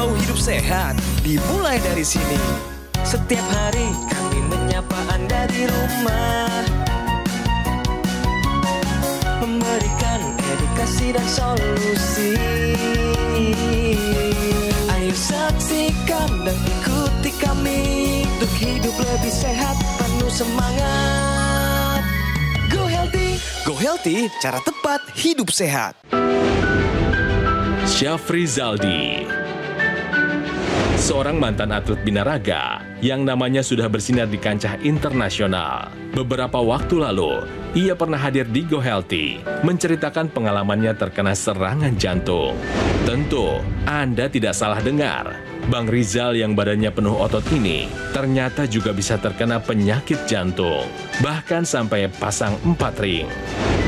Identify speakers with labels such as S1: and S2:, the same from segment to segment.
S1: Mau hidup sehat, dimulai dari sini.
S2: Setiap hari kami menyapa Anda di rumah, memberikan edukasi dan solusi. Ayo saksikan dan ikuti kami untuk hidup lebih sehat, penuh semangat. Go Healthy.
S1: Go Healthy, cara tepat hidup sehat.
S3: Syafri Zaldi, seorang mantan atlet binaraga yang namanya sudah bersinar di kancah internasional. Beberapa waktu lalu, ia pernah hadir di Go Healthy, menceritakan pengalamannya terkena serangan jantung. Tentu, Anda tidak salah dengar. Bang Rizal yang badannya penuh otot ini ternyata juga bisa terkena penyakit jantung, bahkan sampai pasang 4 ring.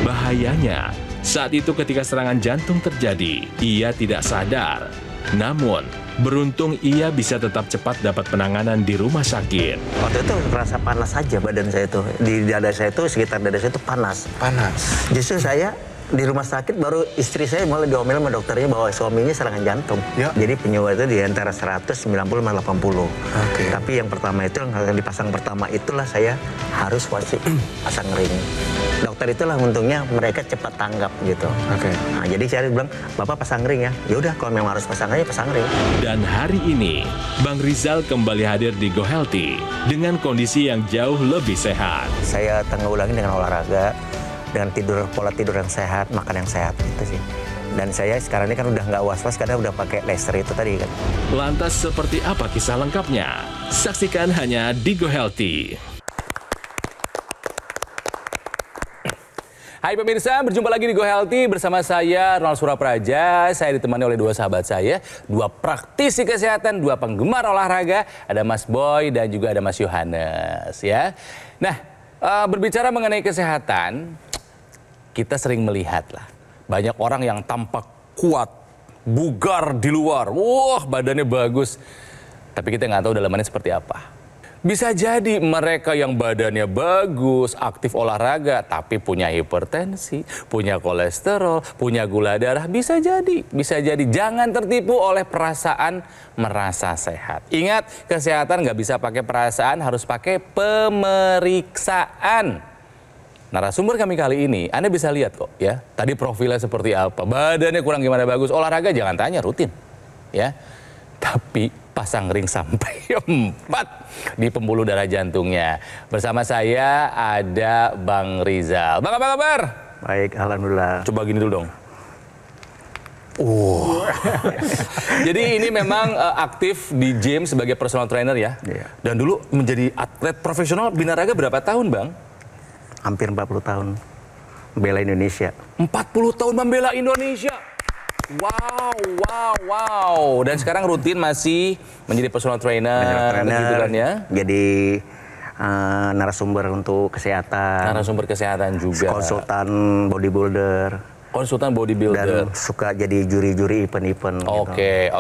S3: Bahayanya, saat itu ketika serangan jantung terjadi, ia tidak sadar. Namun, beruntung ia bisa tetap cepat dapat penanganan di rumah sakit.
S4: Waktu itu merasa panas saja badan saya itu. Di dada saya itu, sekitar dada saya itu panas.
S5: Panas.
S4: Justru saya di rumah sakit baru istri saya malah diomelin sama dokternya bahwa suaminya serangan jantung.
S5: Ya.
S4: Jadi penyebab itu di antara 190 sama 80.
S5: Oke.
S4: Tapi yang pertama itu, yang dipasang pertama itulah saya harus wajib pasang ring. Dokter itulah untungnya mereka cepat tanggap gitu.
S5: Oke.
S4: Nah, jadi saya bilang, Bapak pasang ring ya. Ya udah kalau memang harus pasang aja pasang ring.
S3: Dan hari ini, Bang Rizal kembali hadir di Go Healthy dengan kondisi yang jauh lebih sehat.
S4: Saya tanggulangi dengan olahraga, dengan pola tidur yang sehat, makan yang sehat itu sih. Dan saya sekarang ini kan udah nggak was-was karena udah pakai laser itu tadi kan.
S3: Lantas seperti apa kisah lengkapnya? Saksikan hanya di Go Healthy.
S6: Hai pemirsa, berjumpa lagi di Go Healthy bersama saya Ronald Surapraja. Saya ditemani oleh dua sahabat saya, dua praktisi kesehatan, dua penggemar olahraga. Ada Mas Boy dan juga ada Mas Yohanes ya. Nah, berbicara mengenai kesehatan, kita sering melihat lah banyak orang yang tampak kuat, bugar di luar, wah badannya bagus. Tapi kita nggak tahu dalamannya seperti apa. Bisa jadi mereka yang badannya bagus, aktif olahraga, tapi punya hipertensi, punya kolesterol, punya gula darah. Bisa jadi. Jangan tertipu oleh perasaan merasa sehat. Ingat, kesehatan nggak bisa pakai perasaan, harus pakai pemeriksaan. Narasumber kami kali ini, Anda bisa lihat kok ya. Tadi profilnya seperti apa, badannya kurang gimana bagus, olahraga jangan tanya, rutin. Ya, tapi pasang ring sampai 4 di pembuluh darah jantungnya. Bersama saya ada Bang Rizal. Bang, apa kabar?
S4: Baik, alhamdulillah.
S6: Coba gini dulu dong. Jadi ini memang aktif di gym sebagai personal trainer ya?
S4: Iya.
S6: Dan dulu menjadi atlet profesional binaraga berapa tahun, Bang?
S4: Hampir 40 tahun bela Indonesia.
S6: 40 tahun membela Indonesia. Wow. Dan sekarang rutin masih menjadi personal trainer gitu kan ya?
S4: Jadi narasumber untuk kesehatan.
S6: Narasumber kesehatan juga.
S4: Konsultan bodybuilder. Dan suka jadi juri-juri event-event.
S6: Oke.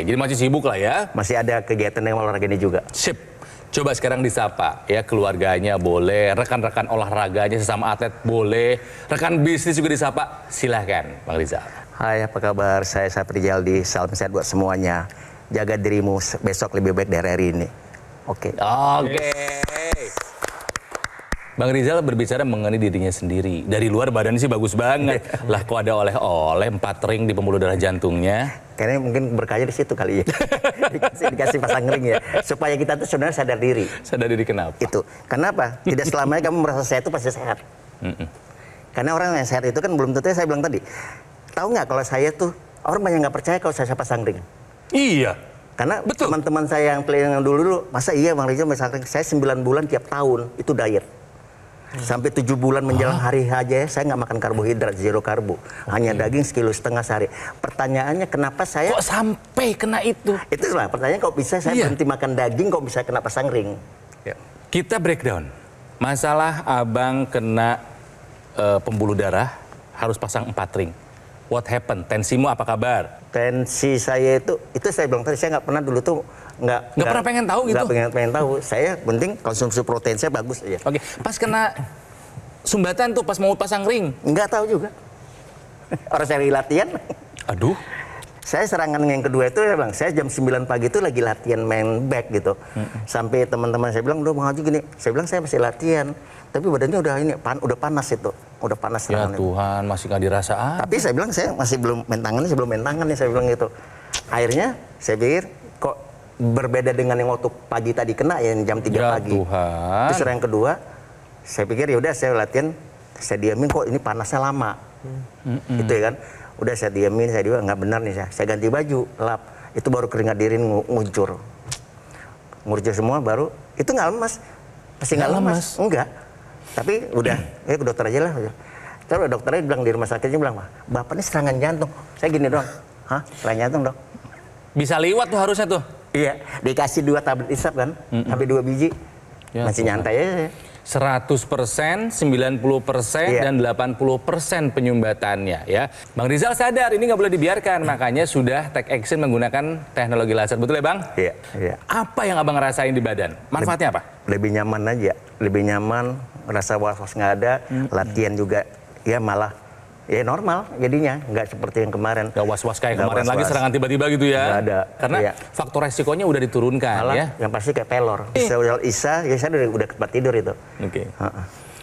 S6: Jadi masih sibuk lah ya?
S4: Masih ada kegiatan yang olahraga ini juga.
S6: Sip. Coba sekarang disapa ya, keluarganya boleh, rekan-rekan olahraganya sesama atlet boleh, rekan bisnis juga disapa. Silahkan Bang Rizal.
S4: Hai, apa kabar? Saya Syafri Zaldi. Salam sehat buat semuanya. Jaga dirimu besok lebih baik dari hari ini. Oke. Bang Rizal berbicara mengenai dirinya sendiri. Dari luar badannya sih bagus banget. Lah kok ada oleh-oleh 4 ring di pembuluh darah jantungnya? Kayaknya mungkin berkahnya di situ kali ya. Dikasih pasang ring ya. Supaya kita tuh sebenarnya sadar diri.
S6: Sadar diri kenapa?
S4: Itu. Kenapa? Tidak selamanya kamu merasa sehat itu pasti sehat. Karena orang yang sehat itu kan belum tentu saya bilang tadi. Tahu nggak kalau saya tuh, orang banyak nggak percaya kalau saya pasang ring.
S6: Iya.
S4: Karena teman-teman saya yang dulu, masa iya Bang Rizal pasang ring? Saya 9 bulan tiap tahun itu diet. Sampai 7 bulan menjelang hari aja saya nggak makan karbohidrat, zero karbo. Hanya daging 1,5 kilo sehari. Pertanyaannya kenapa saya...
S6: Kok sampai kena itu?
S4: Itu lah pertanyaan, kok bisa saya berhenti makan daging, kok bisa kena pasang ring?
S6: Ya. Kita breakdown. Masalah abang kena pembuluh darah, harus pasang 4 ring. What happened? Tensimu apa kabar?
S4: Tensi saya itu saya bilang tadi, saya nggak pernah dulu tuh nggak
S6: pernah pengen tahu gitu.
S4: Nggak pengen tahu. Saya penting konsumsi protein saya bagus aja.
S6: Oke, pas kena sumbatan tuh pas mau pasang ring?
S4: Nggak tahu juga. Orang saya lagi latihan.
S6: Aduh.
S4: Saya serangan yang kedua itu ya bang, saya jam 9 pagi itu lagi latihan main back gitu. Sampai teman-teman saya bilang, udah Bang Haji gini. Saya bilang saya masih latihan. Tapi badannya udah panas itu. Udah panas
S6: Ya
S4: serangan
S6: Tuhan, masih nggak dirasa.
S4: Tapi saya bilang saya masih belum main tangan nih, saya bilang gitu. Akhirnya saya pikir kok berbeda dengan yang waktu pagi tadi kena ya jam 3
S6: Ya
S4: pagi.
S6: Tuhan.
S4: Terus yang kedua, saya pikir ya udah saya latihan, saya diamin kok ini panasnya lama. Gitu ya kan. Udah saya diamin, saya juga nggak benar nih saya ganti baju, lap. Itu baru keringat diri nguncur. Nguncur semua baru, itu nggak lemas. Masih nggak lemas. Enggak. Tapi udah, ke dokter aja lah. Terus dokternya bilang di rumah sakitnya bilang, Bapak ini serangan jantung. Saya gini doang, hah? Serangan jantung dok?
S6: Bisa liwat tuh harusnya tuh.
S4: Iya, dikasih 2 tablet isap kan, sampai 2 biji.
S6: Ya,
S4: masih nyantai aja.
S6: 100%, 90%,
S4: Iya.
S6: dan 80% penyumbatannya ya. Bang Rizal sadar ini nggak boleh dibiarkan, makanya sudah take action menggunakan teknologi laser. Betul ya Bang?
S4: Iya, iya.
S6: Apa yang Abang ngerasain di badan? Manfaatnya apa?
S4: Lebih nyaman aja, lebih nyaman, rasa was-was nggak ada, latihan juga ya malah ya normal jadinya, nggak seperti yang kemarin.
S6: Gak was-was kayak
S4: Nggak
S6: kemarin lagi
S4: was-was.
S6: serangan tiba-tiba gitu ya?
S4: Nggak ada.
S6: Karena
S4: Iya.
S6: faktor resikonya udah diturunkan
S4: Malah
S6: ya?
S4: yang pasti kayak pelor. Isa, ya saya udah tempat tidur itu.
S6: Oke.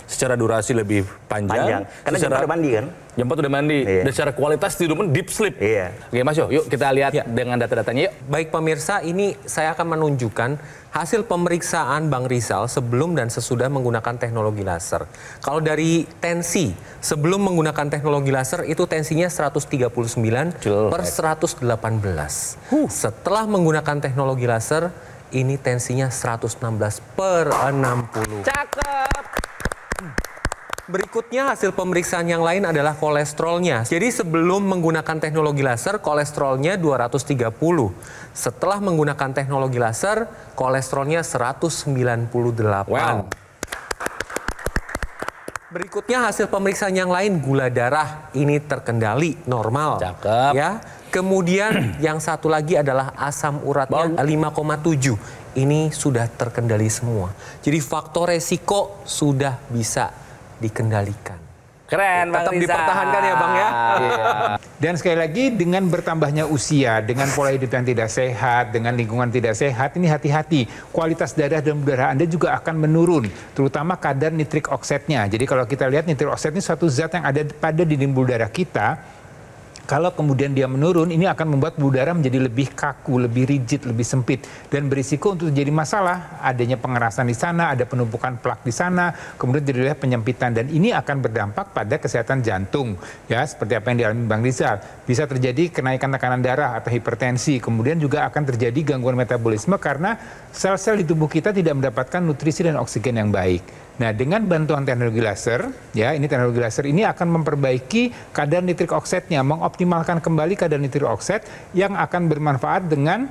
S6: Secara durasi lebih panjang.
S4: Karena jam 4 udah mandi kan?
S6: Jam 4 udah mandi.
S4: Iya.
S6: Dan secara kualitas tidur pun deep sleep.
S4: Iya.
S6: Oke Mas yuk kita lihat
S2: Ya.
S6: dengan data-datanya yuk.
S2: Baik pemirsa, ini saya akan menunjukkan hasil pemeriksaan Bang Rizal sebelum dan sesudah menggunakan teknologi laser. Kalau dari tensi, sebelum menggunakan teknologi laser itu tensinya 139 per 118. Setelah menggunakan teknologi laser, ini tensinya 116 per 60.
S6: Cakep.
S2: Berikutnya hasil pemeriksaan yang lain adalah kolesterolnya. Jadi sebelum menggunakan teknologi laser, kolesterolnya 230. Setelah menggunakan teknologi laser, kolesterolnya 198.
S6: Wow.
S2: Berikutnya hasil pemeriksaan yang lain, gula darah ini terkendali normal.
S6: Cakep.
S2: Ya. Kemudian yang satu lagi adalah asam uratnya 5,7. Ini sudah terkendali semua. Jadi faktor resiko sudah bisa dikendalikan.
S6: Keren Bang
S2: Tetap
S6: Rizal.
S2: dipertahankan ya Bang ya.
S6: Iya.
S5: Dan sekali lagi dengan bertambahnya usia, dengan pola hidup yang tidak sehat, dengan lingkungan tidak sehat, ini hati-hati. Kualitas darah dan darah Anda juga akan menurun, terutama kadar nitrik oksidnya. Jadi kalau kita lihat nitrik oksid ini suatu zat yang ada pada dinding pembuluh darah kita. Kalau kemudian dia menurun, ini akan membuat pembuluh darah menjadi lebih kaku, lebih rigid, lebih sempit. Dan berisiko untuk terjadi masalah. Adanya pengerasan di sana, ada penumpukan plak di sana, kemudian terjadi penyempitan. Dan ini akan berdampak pada kesehatan jantung. Ya, seperti apa yang dialami Bang Rizal. Bisa terjadi kenaikan tekanan darah atau hipertensi. Kemudian juga akan terjadi gangguan metabolisme karena sel-sel di tubuh kita tidak mendapatkan nutrisi dan oksigen yang baik. Nah, dengan bantuan teknologi laser, ya, ini teknologi laser ini akan memperbaiki kadar nitrik oksidnya, mengoptimalkan kembali kadar nitrik oksid yang akan bermanfaat dengan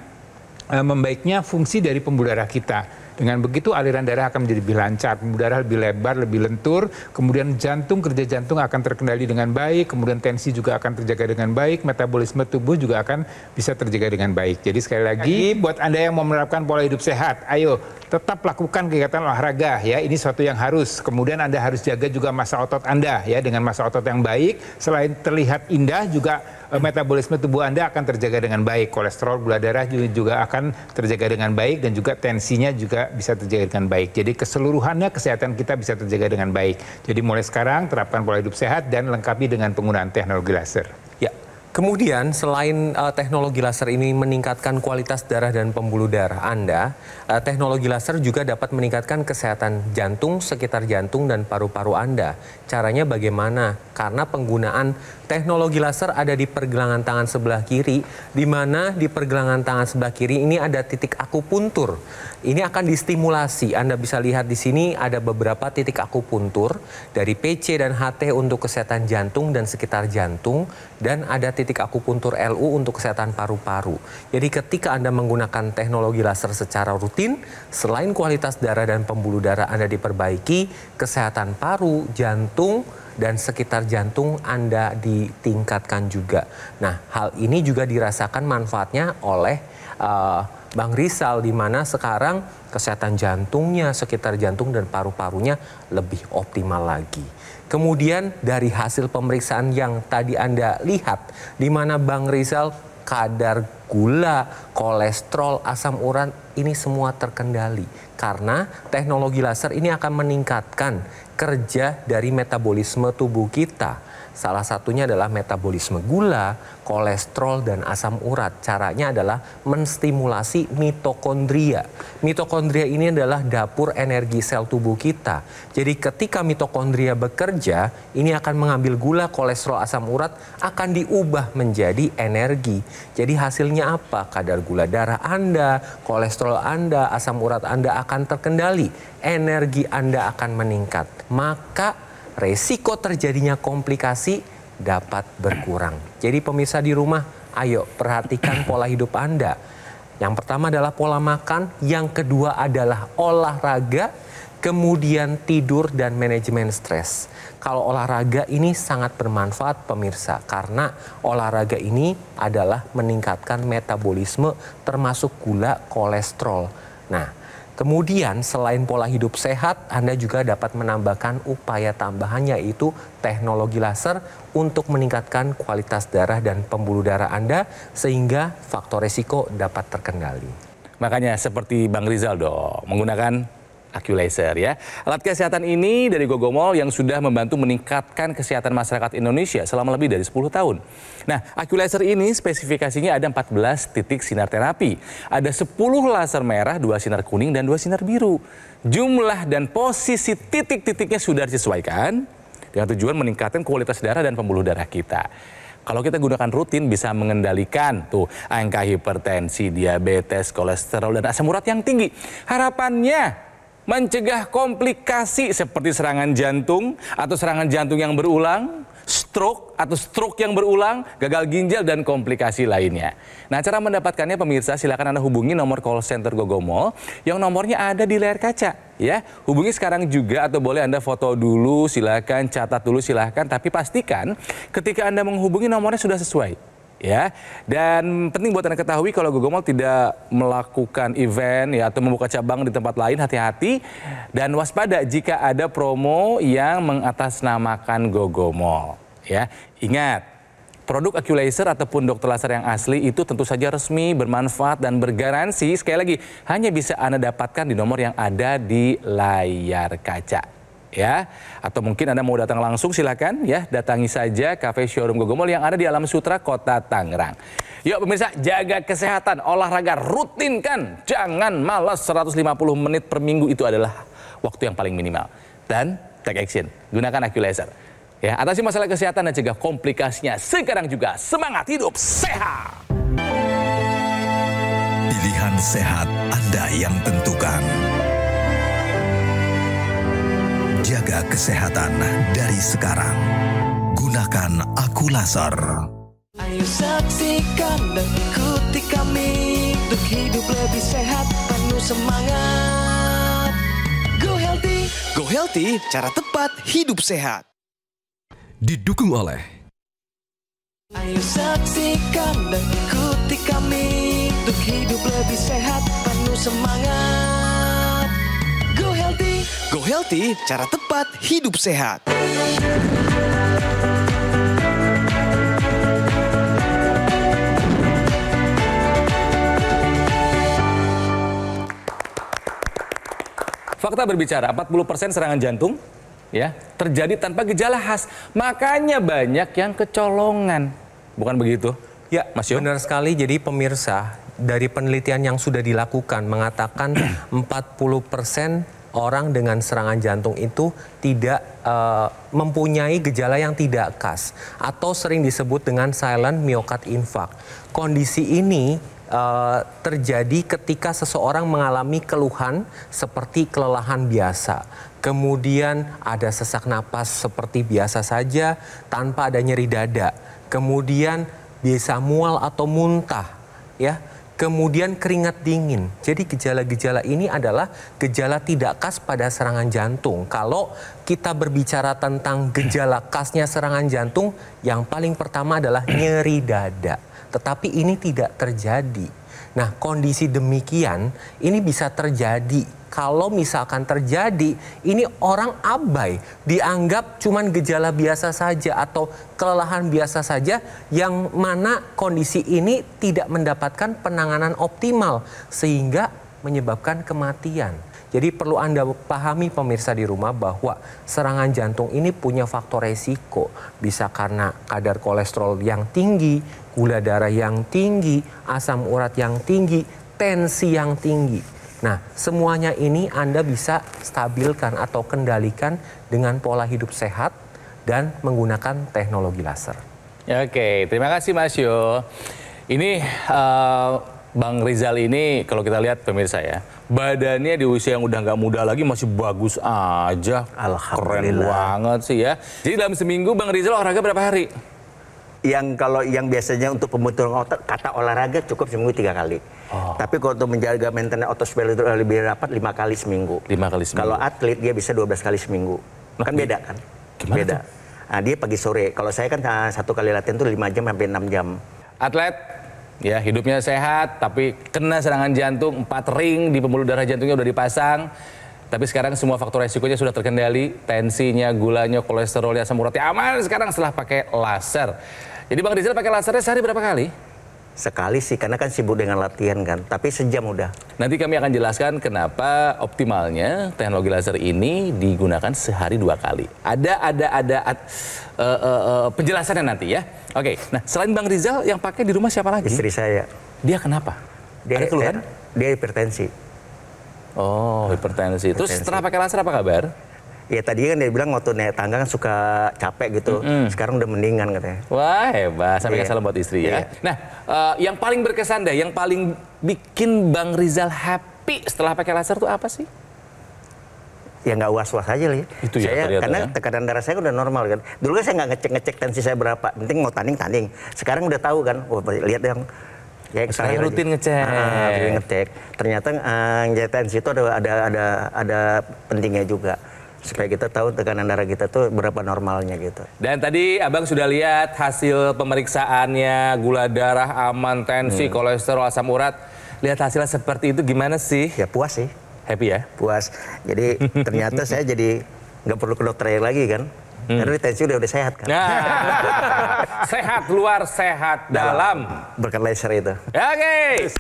S5: membaiknya fungsi dari pembuluh darah kita. Dengan begitu aliran darah akan menjadi lebih lancar, pembuluh darah lebih lebar, lebih lentur, kemudian kerja jantung akan terkendali dengan baik, kemudian tensi juga akan terjaga dengan baik, metabolisme tubuh juga akan bisa terjaga dengan baik. Jadi sekali lagi buat Anda yang mau menerapkan pola hidup sehat, ayo tetap lakukan kegiatan olahraga ya, ini suatu yang harus. Kemudian Anda harus jaga juga massa otot Anda ya, dengan massa otot yang baik, selain terlihat indah juga metabolisme tubuh Anda akan terjaga dengan baik, kolesterol, gula darah juga akan terjaga dengan baik, dan juga tensinya juga bisa terjaga dengan baik. Jadi keseluruhannya kesehatan kita bisa terjaga dengan baik. Jadi mulai sekarang terapkan pola hidup sehat dan lengkapi dengan penggunaan teknologi laser.
S2: Ya. Kemudian selain teknologi laser ini meningkatkan kualitas darah dan pembuluh darah Anda, teknologi laser juga dapat meningkatkan kesehatan jantung, sekitar jantung dan paru-paru Anda. Caranya bagaimana? Karena penggunaan teknologi laser ada di pergelangan tangan sebelah kiri, di mana di pergelangan tangan sebelah kiri ini ada titik akupuntur. Ini akan distimulasi. Anda bisa lihat di sini ada beberapa titik akupuntur dari PC dan HT untuk kesehatan jantung dan sekitar jantung, dan ada titik akupuntur LU untuk kesehatan paru-paru. Jadi ketika Anda menggunakan teknologi laser secara rutin, selain kualitas darah dan pembuluh darah Anda diperbaiki, kesehatan paru, jantung, dan sekitar jantung Anda ditingkatkan juga. Nah, hal ini juga dirasakan manfaatnya oleh Bang Rizal, di mana sekarang kesehatan jantungnya, sekitar jantung dan paru-parunya lebih optimal lagi. Kemudian dari hasil pemeriksaan yang tadi Anda lihat, di mana Bang Rizal kadar gula, kolesterol, asam urat ini semua terkendali. Karena teknologi laser ini akan meningkatkan kerja dari metabolisme tubuh kita. Salah satunya adalah metabolisme gula, kolesterol, dan asam urat. Caranya adalah menstimulasi mitokondria. Mitokondria ini adalah dapur energi sel tubuh kita. Jadi ketika mitokondria bekerja, ini akan mengambil gula, kolesterol, asam urat, akan diubah menjadi energi. Jadi hasilnya apa? Kadar gula darah Anda, kolesterol Anda, asam urat Anda akan terkendali. Energi Anda akan meningkat. Maka resiko terjadinya komplikasi dapat berkurang. Jadi pemirsa di rumah, ayo perhatikan pola hidup Anda. Yang pertama adalah pola makan, yang kedua adalah olahraga, kemudian tidur dan manajemen stres. Kalau olahraga ini sangat bermanfaat pemirsa, karena olahraga ini adalah meningkatkan metabolisme termasuk gula, kolesterol. Nah, kemudian selain pola hidup sehat, Anda juga dapat menambahkan upaya tambahan yaitu teknologi laser untuk meningkatkan kualitas darah dan pembuluh darah Anda sehingga faktor resiko dapat terkendali.
S6: Makanya seperti Bang Rizal dong, menggunakan Acculaser ya. Alat kesehatan ini dari Gogomol yang sudah membantu meningkatkan kesehatan masyarakat Indonesia selama lebih dari 10 tahun. Nah, Acculaser ini spesifikasinya ada 14 titik sinar terapi. Ada 10 laser merah, 2 sinar kuning, dan 2 sinar biru. Jumlah dan posisi titik-titiknya sudah disesuaikan dengan tujuan meningkatkan kualitas darah dan pembuluh darah kita. Kalau kita gunakan rutin bisa mengendalikan tuh angka hipertensi, diabetes, kolesterol, dan asam urat yang tinggi. Harapannya mencegah komplikasi seperti serangan jantung atau serangan jantung yang berulang, stroke atau stroke yang berulang, gagal ginjal, dan komplikasi lainnya. Nah, cara mendapatkannya pemirsa, silakan Anda hubungi nomor call center Gogomol yang nomornya ada di layar kaca. Ya, hubungi sekarang juga atau boleh Anda foto dulu, silakan catat dulu silakan, tapi pastikan ketika Anda menghubungi nomornya sudah sesuai. Ya, dan penting buat Anda ketahui kalau Gogomol tidak melakukan event ya atau membuka cabang di tempat lain, hati-hati dan waspada jika ada promo yang mengatasnamakan Gogomol. Ya, ingat, produk Acculaser ataupun dokter laser yang asli itu tentu saja resmi, bermanfaat, dan bergaransi. Sekali lagi, hanya bisa Anda dapatkan di nomor yang ada di layar kaca. Ya, atau mungkin Anda mau datang langsung, silakan ya, datangi saja Cafe Showroom Gogomol yang ada di Alam Sutra, Kota Tangerang. Yuk pemirsa, jaga kesehatan, olahraga rutinkan, jangan malas. 150 menit per minggu itu adalah waktu yang paling minimal. Dan take action, gunakan Acculaser. Ya, atasi masalah kesehatan dan cegah komplikasinya. Sekarang juga semangat hidup sehat.
S7: Pilihan sehat Anda yang tentukan. Jaga kesehatan dari sekarang. Gunakan Acculaser.
S1: Ayo saksikan dan ikuti kami untuk hidup lebih sehat, penuh semangat. Go Healthy. Go Healthy, cara tepat hidup sehat.
S7: Didukung oleh
S1: Ayo saksikan dan ikuti kami untuk hidup lebih sehat, penuh semangat. Go Healthy. Go Healthy, cara tepat hidup sehat.
S6: Fakta berbicara, 40% serangan jantung ya terjadi tanpa gejala khas. Makanya banyak yang kecolongan. Bukan begitu?
S2: Ya,
S6: Mas Yo?
S2: benar sekali. Jadi pemirsa, dari penelitian yang sudah dilakukan mengatakan 40% orang dengan serangan jantung itu tidak mempunyai gejala yang tidak khas atau sering disebut dengan silent myocardial infarct. Kondisi ini terjadi ketika seseorang mengalami keluhan seperti kelelahan biasa. Kemudian ada sesak napas seperti biasa saja tanpa ada nyeri dada. Kemudian bisa mual atau muntah, ya. Kemudian keringat dingin. Jadi gejala-gejala ini adalah gejala tidak khas pada serangan jantung. Kalau kita berbicara tentang gejala khasnya serangan jantung, yang paling pertama adalah nyeri dada. Tetapi ini tidak terjadi. Nah, kondisi demikian ini bisa terjadi kalau misalkan terjadi, ini orang abai, dianggap cuman gejala biasa saja atau kelelahan biasa saja, yang mana kondisi ini tidak mendapatkan penanganan optimal sehingga menyebabkan kematian. Jadi perlu Anda pahami pemirsa di rumah bahwa serangan jantung ini punya faktor resiko. Bisa karena kadar kolesterol yang tinggi, gula darah yang tinggi, asam urat yang tinggi, tensi yang tinggi. Nah, semuanya ini Anda bisa stabilkan atau kendalikan dengan pola hidup sehat dan menggunakan teknologi laser.
S6: Oke, terima kasih Mas Yo. Ini Bang Rizal ini kalau kita lihat pemirsa ya, badannya di usia yang udah nggak muda lagi masih bagus aja. Keren banget sih ya. Jadi dalam seminggu Bang Rizal olahraga berapa hari?
S4: Kalau yang biasanya untuk pembentukan otot, kata olahraga cukup seminggu 3 kali. Tapi kalau untuk menjaga maintenance otot supaya lebih rapat 5 kali seminggu.
S6: 5 kali seminggu.
S4: Kalau atlet dia bisa 12 kali seminggu. Kan beda kan?
S6: Gimana
S4: beda. Nah, dia pagi sore. Kalau saya kan 1 kali latihan tuh 5 jam sampai 6 jam.
S6: Atlet ya hidupnya sehat tapi kena serangan jantung, 4 ring di pembuluh darah jantungnya udah dipasang. Tapi sekarang semua faktor resikonya sudah terkendali, tensinya, gulanya, kolesterolnya, asam uratnya aman sekarang setelah pakai laser. Jadi Bang Rizal pakai lasernya sehari berapa kali?
S4: Sekali sih, karena kan sibuk dengan latihan kan, tapi sejam udah.
S6: Nanti kami akan jelaskan kenapa optimalnya teknologi laser ini digunakan sehari 2 kali. Ada penjelasannya nanti ya. Oke, nah selain Bang Rizal yang pakai di rumah siapa lagi?
S4: Istri saya.
S6: Dia kenapa? Ada keluhan?
S4: Dia hipertensi.
S6: Oh, hipertensi. Terus setelah pakai laser apa kabar?
S4: Ya tadi kan dia bilang waktu naik tangga kan suka capek gitu. Sekarang udah mendingan katanya.
S6: Wah hebat, sampai salam buat istri ya. Nah, yang paling berkesan deh, yang paling bikin Bang Rizal happy setelah pakai laser tuh apa sih?
S4: Ya nggak was-was aja lah ya.
S6: Itu ya,
S4: saya, karena tekanan darah saya udah normal kan. Dulu kan saya nggak ngecek tensi saya berapa. Penting mau tanding. Sekarang udah tahu kan. Oh, lihat yang ya,
S6: sekarang rutin ngecek.
S4: Rutin ngecek. Ternyata tensi itu ada pentingnya juga. Supaya kita tahu tekanan darah kita tuh berapa normalnya gitu.
S6: Dan tadi Abang sudah lihat hasil pemeriksaannya, gula darah aman, tensi, kolesterol, asam urat. Lihat hasilnya seperti itu gimana sih?
S4: Ya puas sih.
S6: Happy ya?
S4: Puas. Jadi ternyata saya jadi nggak perlu ke dokter lagi kan. Karena tensi udah sehat kan.
S6: Nah, sehat luar, sehat dalam.
S4: Berkat laser itu.
S6: Oke.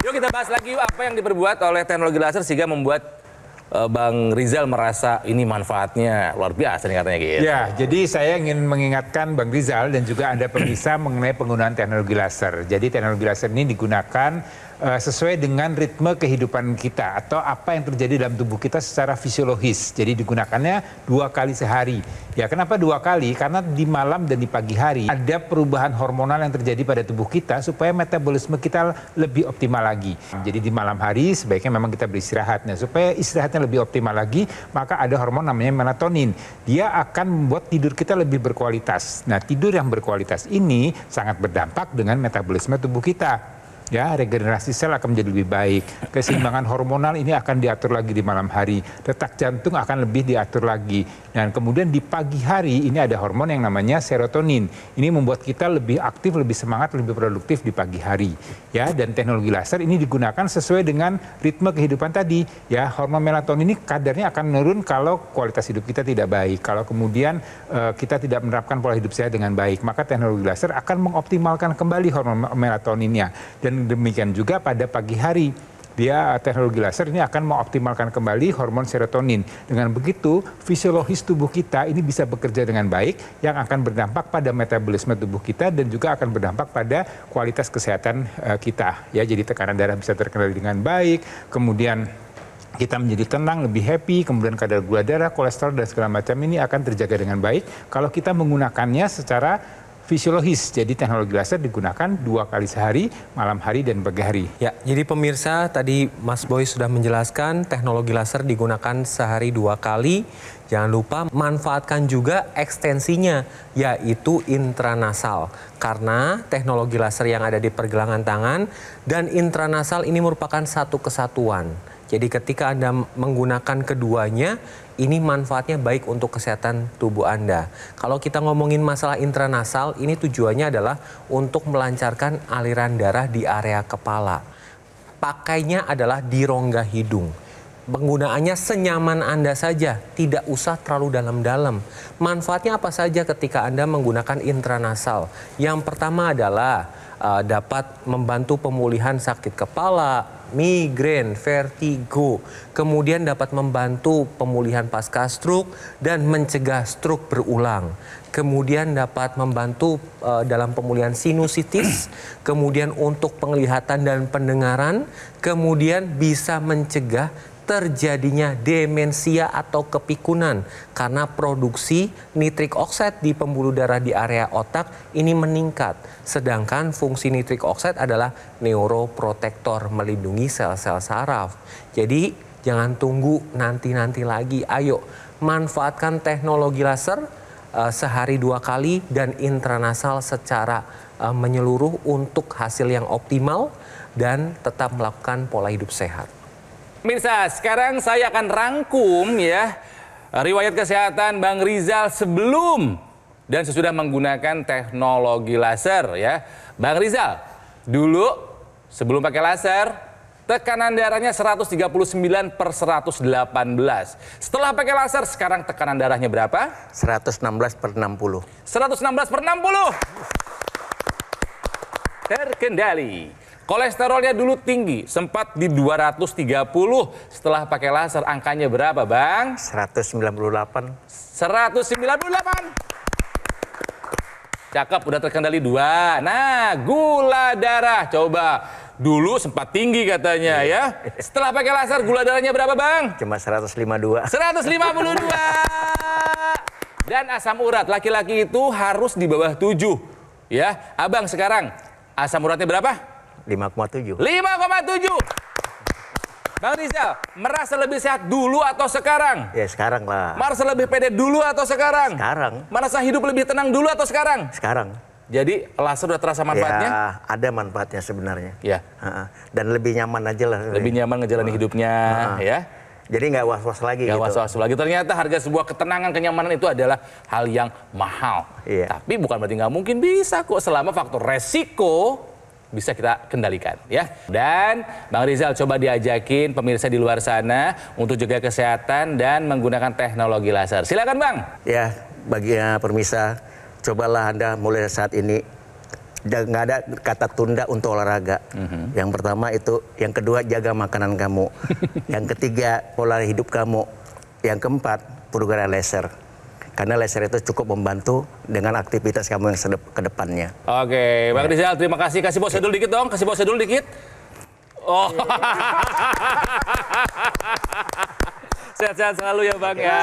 S6: Yuk kita bahas lagi apa yang diperbuat oleh teknologi laser sehingga membuat Bang Rizal merasa ini manfaatnya luar biasa nih katanya gitu.
S5: Ya, jadi saya ingin mengingatkan Bang Rizal dan juga Anda pemirsa mengenai penggunaan teknologi laser. Jadi teknologi laser ini digunakan sesuai dengan ritme kehidupan kita atau apa yang terjadi dalam tubuh kita secara fisiologis. Jadi digunakannya 2 kali sehari. Ya, kenapa 2 kali? Karena di malam dan di pagi hari ada perubahan hormonal yang terjadi pada tubuh kita supaya metabolisme kita lebih optimal lagi. Jadi di malam hari sebaiknya memang kita beristirahat. Nah, supaya istirahatnya lebih optimal lagi, maka ada hormon namanya melatonin. Dia akan membuat tidur kita lebih berkualitas. Nah, tidur yang berkualitas ini sangat berdampak dengan metabolisme tubuh kita. Ya, regenerasi sel akan menjadi lebih baik. Keseimbangan hormonal ini akan diatur lagi di malam hari. Detak jantung akan lebih diatur lagi. Dan kemudian di pagi hari ini ada hormon yang namanya serotonin. Ini membuat kita lebih aktif, lebih semangat, lebih produktif di pagi hari. Ya, dan teknologi laser ini digunakan sesuai dengan ritme kehidupan tadi. Ya, hormon melatonin ini kadarnya akan menurun kalau kualitas hidup kita tidak baik. Kalau kemudian kita tidak menerapkan pola hidup sehat dengan baik, maka teknologi laser akan mengoptimalkan kembali hormon melatoninnya. Dan demikian juga pada pagi hari, teknologi laser ini akan mengoptimalkan kembali hormon serotonin. Dengan begitu, fisiologis tubuh kita ini bisa bekerja dengan baik yang akan berdampak pada metabolisme tubuh kita dan juga akan berdampak pada kualitas kesehatan kita. Ya, jadi tekanan darah bisa terkendali dengan baik, kemudian kita menjadi tenang, lebih happy, kemudian kadar gula darah, kolesterol dan segala macam ini akan terjaga dengan baik kalau kita menggunakannya secara fisiologis. Jadi teknologi laser digunakan 2 kali sehari, malam hari dan pagi hari.
S2: Ya, jadi pemirsa tadi Mas Boy sudah menjelaskan teknologi laser digunakan sehari 2 kali. Jangan lupa manfaatkan juga ekstensinya, yaitu intranasal. Karena teknologi laser yang ada di pergelangan tangan dan intranasal ini merupakan satu kesatuan. Jadi ketika Anda menggunakan keduanya, ini manfaatnya baik untuk kesehatan tubuh Anda. Kalau kita ngomongin masalah intranasal, ini tujuannya adalah untuk melancarkan aliran darah di area kepala. pakainya adalah di rongga hidung. Penggunaannya senyaman Anda saja, tidak usah terlalu dalam-dalam. Manfaatnya apa saja ketika Anda menggunakan intranasal? Yang pertama adalah dapat membantu pemulihan sakit kepala, migrain, vertigo. Kemudian dapat membantu pemulihan pasca stroke dan mencegah stroke berulang. Kemudian dapat membantu dalam pemulihan sinusitis, kemudian untuk penglihatan dan pendengaran, kemudian bisa mencegah terjadinya demensia atau kepikunan karena produksi nitrik oksid di pembuluh darah di area otak ini meningkat. Sedangkan fungsi nitrik oksid adalah neuroprotektor, melindungi sel-sel saraf. Jadi jangan tunggu nanti-nanti lagi. Ayo manfaatkan teknologi laser sehari 2 kali dan intranasal secara menyeluruh untuk hasil yang optimal dan tetap melakukan pola hidup sehat.
S6: Pemirsa, sekarang saya akan rangkum ya riwayat kesehatan Bang Rizal sebelum dan sesudah menggunakan teknologi laser ya. Bang Rizal, dulu sebelum pakai laser tekanan darahnya 139/118. Setelah pakai laser sekarang tekanan darahnya berapa?
S4: 116/60.
S6: 116/60. Terkendali. Kolesterolnya dulu tinggi, sempat di 230. Setelah pakai laser angkanya berapa, Bang?
S4: 198.
S6: 198. Cakep, udah terkendali 2. Nah, gula darah. Coba, dulu sempat tinggi katanya ya. Setelah pakai laser gula darahnya berapa, Bang?
S4: Cuma 152.
S6: 152. Dan asam urat, laki-laki itu harus di bawah 7. Ya, Abang sekarang asam uratnya berapa?
S4: 5,7.
S6: 5,7. Bang Rizal, merasa lebih sehat dulu atau sekarang?
S4: Ya sekarang lah.
S6: Merasa lebih pede dulu atau sekarang?
S4: Sekarang.
S6: Merasa hidup lebih tenang dulu atau sekarang?
S4: Sekarang.
S6: Jadi laser udah terasa manfaatnya?
S4: Ya, ada manfaatnya sebenarnya.
S6: Ya.
S4: Dan lebih nyaman aja lah.
S6: Lebih nyaman ngejalani hidupnya, ya.
S4: Jadi nggak was-was lagi.
S6: Nggak
S4: gitu.
S6: was-was lagi. Ternyata harga sebuah ketenangan, kenyamanan itu adalah hal yang mahal.
S4: Iya.
S6: Tapi bukan berarti nggak mungkin bisa kok selama faktor resiko bisa kita kendalikan ya. Dan Bang Rizal coba diajakin pemirsa di luar sana untuk jaga kesehatan dan menggunakan teknologi laser. Silakan Bang.
S4: Ya, bagi pemirsa, cobalah Anda mulai saat ini. Nggak ada kata tunda untuk olahraga. Yang pertama itu, yang kedua jaga makanan kamu. Yang ketiga pola hidup kamu. Yang keempat program laser. Karena laser itu cukup membantu dengan aktivitas kamu yang ke depannya.
S6: Oke, Bang Rizal terima kasih. Kasih pose dulu dikit dong, kasih pose dulu dikit. Oh. Sehat-sehat selalu ya Bang ya.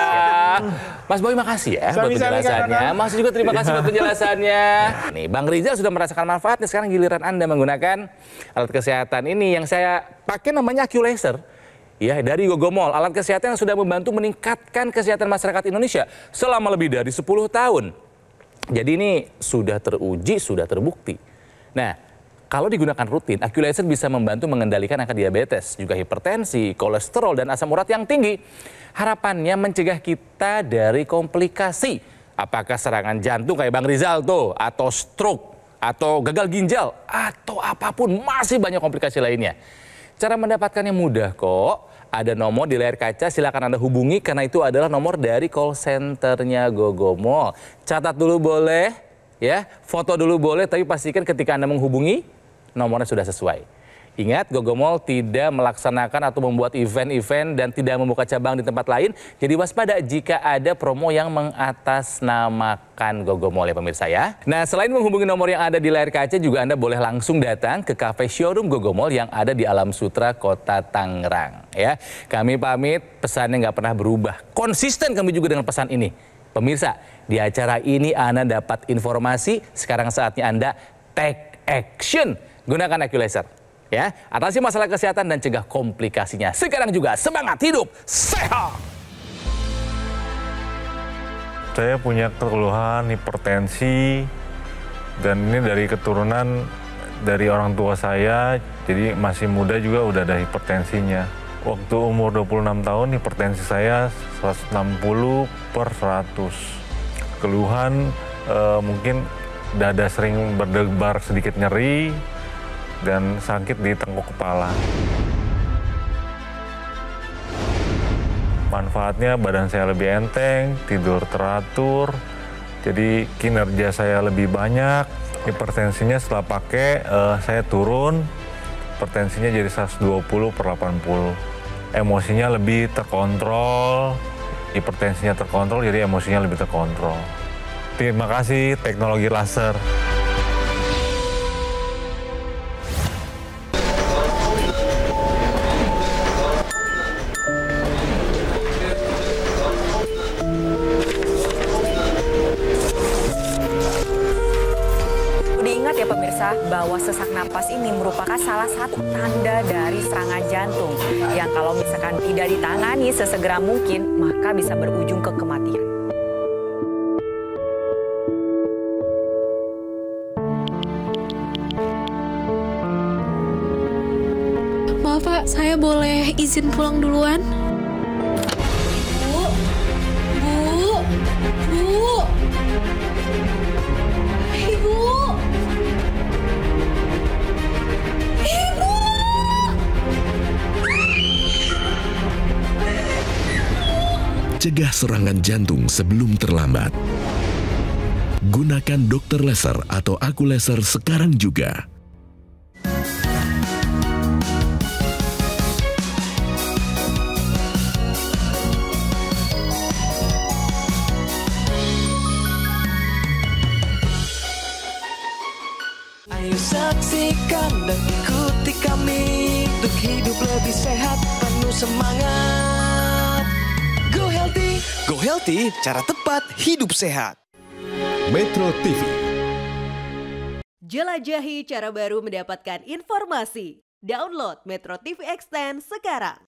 S6: Mas Boy makasih ya buat penjelasannya. Mas juga terima kasih buat penjelasannya. Nih Bang Rizal sudah merasakan manfaatnya, sekarang giliran Anda menggunakan alat kesehatan ini yang saya pakai namanya AccuLaser. Ya, dari Gogomol, alat kesehatan yang sudah membantu meningkatkan kesehatan masyarakat Indonesia selama lebih dari 10 tahun. Jadi ini sudah teruji, sudah terbukti. Nah, kalau digunakan rutin, AccuLaser bisa membantu mengendalikan angka diabetes, juga hipertensi, kolesterol, dan asam urat yang tinggi. Harapannya mencegah kita dari komplikasi. Apakah serangan jantung kayak Bang Rizal tuh, atau stroke, atau gagal ginjal, atau apapun, masih banyak komplikasi lainnya. Cara mendapatkannya mudah kok. Ada nomor di layar kaca, silakan Anda hubungi karena itu adalah nomor dari call centernya Gogomol. Catat dulu boleh, ya, foto dulu boleh, tapi pastikan ketika Anda menghubungi, nomornya sudah sesuai. Ingat, Gogomol tidak melaksanakan atau membuat event-event dan tidak membuka cabang di tempat lain. Jadi waspada jika ada promo yang mengatasnamakan Gogomol ya pemirsa ya. Nah, selain menghubungi nomor yang ada di layar kaca, juga Anda boleh langsung datang ke cafe showroom Gogomol yang ada di Alam Sutra, Kota Tangerang. Ya, kami pamit, pesannya nggak pernah berubah. Konsisten kami juga dengan pesan ini. Pemirsa, di acara ini Anda dapat informasi, sekarang saatnya Anda take action. Gunakan AccuLaser. Ya, atasi masalah kesehatan dan cegah komplikasinya. Sekarang juga semangat hidup sehat.
S8: Saya punya keluhan hipertensi dan ini dari keturunan dari orang tua saya, jadi masih muda juga udah ada hipertensinya. Waktu umur 26 tahun hipertensi saya 160/100. Keluhan mungkin dada sering berdebar, sedikit nyeri, dan sakit di tengkuk kepala. Manfaatnya badan saya lebih enteng, tidur teratur, jadi kinerja saya lebih banyak. Hipertensinya setelah pakai saya turun, hipertensinya jadi 120/80. Emosinya lebih terkontrol, hipertensinya terkontrol, jadi emosinya lebih terkontrol. Terima kasih teknologi laser.
S9: Diingat ya pemirsa, bahwa sesak napas ini merupakan salah satu tanda dari serangan jantung yang kalau misalkan tidak ditangani sesegera mungkin, maka bisa berujung ke kematian.
S10: Maaf Pak, saya boleh izin pulang duluan? Bu, Ibu.
S7: Cegah serangan jantung sebelum terlambat. Gunakan dokter laser atau aku laser sekarang juga.
S1: Ayo saksikan dan ikuti kami untuk hidup lebih sehat, penuh semangat. Go Healthy, cara tepat hidup sehat.
S7: Metro TV.
S11: Jelajahi cara baru mendapatkan informasi. Download Metro TV Extend sekarang.